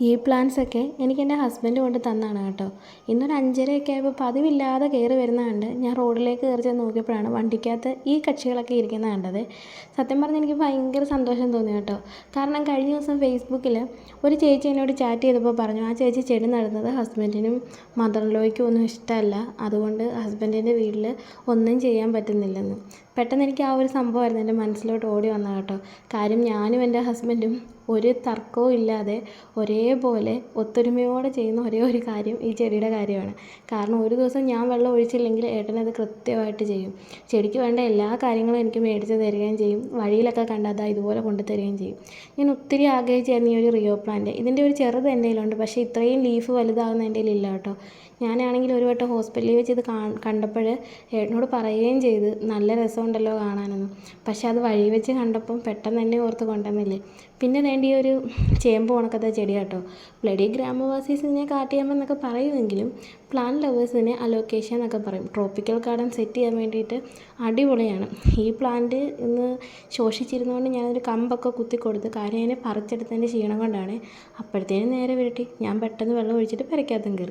ഈ പ്ലാന്റ്സൊക്കെ എനിക്ക് എൻ്റെ ഹസ്ബൻഡ് കൊണ്ട് തന്നതാണ് കേട്ടോ. ഇന്നൊരു 5:30 ആയപ്പോൾ പതിവില്ലാതെ കയറി വരുന്നത് കണ്ട് ഞാൻ റോഡിലേക്ക് കയറി ചെന്ന് നോക്കിയപ്പോഴാണ് വണ്ടിക്കകത്ത് ഈ കക്ഷികളൊക്കെ ഇരിക്കുന്നത് കണ്ടത്. സത്യം പറഞ്ഞാൽ എനിക്ക് ഭയങ്കര സന്തോഷം തോന്നി കേട്ടോ. കാരണം കഴിഞ്ഞ ദിവസം ഫേസ്ബുക്കിൽ ഒരു ചേച്ചി എന്നോട് ചാറ്റ് ചെയ്തപ്പോൾ പറഞ്ഞു ആ ചേച്ചി ചെടി നടുന്നത് ഹസ്ബൻഡിനും മദർ ഇൻ ലോയ്ക്കും ഒന്നും ഇഷ്ടമല്ല, അതുകൊണ്ട് ഹസ്ബൻഡിൻ്റെ വീട്ടിൽ ഒന്നും ചെയ്യാൻ പറ്റുന്നില്ലെന്ന്. പെട്ടെന്ന് എനിക്ക് ആ ഒരു സംഭവമായിരുന്നു എൻ്റെ മനസ്സിലോട്ട് ഓടി വന്നത് കേട്ടോ. കാര്യം ഞാനും എൻ്റെ ഹസ്ബൻഡും ഒരു തർക്കവും ഇല്ലാതെ ഒരേപോലെ ഒത്തൊരുമയോടെ ചെയ്യുന്ന ഒരേ ഒരു കാര്യം ഈ ചെടിയുടെ കാര്യമാണ്. കാരണം ഒരു ദിവസം ഞാൻ വെള്ളം ഒഴിച്ചില്ലെങ്കിൽ ഏട്ടനത് കൃത്യമായിട്ട് ചെയ്യും. ചെടിക്ക് വേണ്ട എല്ലാ കാര്യങ്ങളും എനിക്ക് മേടിച്ച് തരികയും ചെയ്യും. വഴിയിലൊക്കെ കണ്ടാൽ അതാ ഇതുപോലെ കൊണ്ടു തരികയും ചെയ്യും. ഞാൻ ഒത്തിരി ആഗ്രഹിച്ചായിരുന്നു ഈ ഒരു റിയോ പ്ലാന്റ്. ഇതിൻ്റെ ഒരു ചെറുത് എൻ്റെ കയ്യിലുണ്ട്, പക്ഷേ ഇത്രയും ലീഫ് വലുതാകുന്ന എൻ്റെ കയ്യിലില്ല കേട്ടോ. ഞാനാണെങ്കിൽ ഒരു വട്ടം ഹോസ്പിറ്റലിൽ വെച്ച് ഇത് കണ്ടപ്പോൾ ഏട്ടനോട് പറയുകയും ചെയ്ത് നല്ല രസമുണ്ടല്ലോ കാണാനൊന്നും. പക്ഷേ അത് വഴി വെച്ച് കണ്ടപ്പം പെട്ടെന്ന് തന്നെ ഓർത്ത് കൊണ്ടുവന്നില്ലേ. പിന്നെ വേണ്ട ഈ ഒരു ചേമ്പ് ഉണക്കത്തെ ചെടി കേട്ടോ. ബ്ലഡി ഗ്രാമവാസീസ് ഇതിനെ കാട്ടിയാമ്പ് എന്നൊക്കെ പറയുമെങ്കിലും പ്ലാന്റ് ലവേഴ്സിനെ അലോക്കേഷ്യ എന്നൊക്കെ പറയും. ട്രോപ്പിക്കൽ ഗാർഡൻ സെറ്റ് ചെയ്യാൻ വേണ്ടിയിട്ട് അടിപൊളിയാണ്. ഈ പ്ലാന്റ് ഇന്ന് ശോഷിച്ചിരുന്നുകൊണ്ട് ഞാനൊരു കമ്പൊക്കെ കുത്തിക്കൊടുത്ത്, കാര്യം അതിനെ പറിച്ചെടുത്തതിൻ്റെ ക്ഷീണം കൊണ്ടാണ്. അപ്പോഴത്തേനും നേരെ വിരട്ടി ഞാൻ പെട്ടെന്ന് വെള്ളം ഒഴിച്ചിട്ട് പെരയ്ക്കകത്തും കയറി.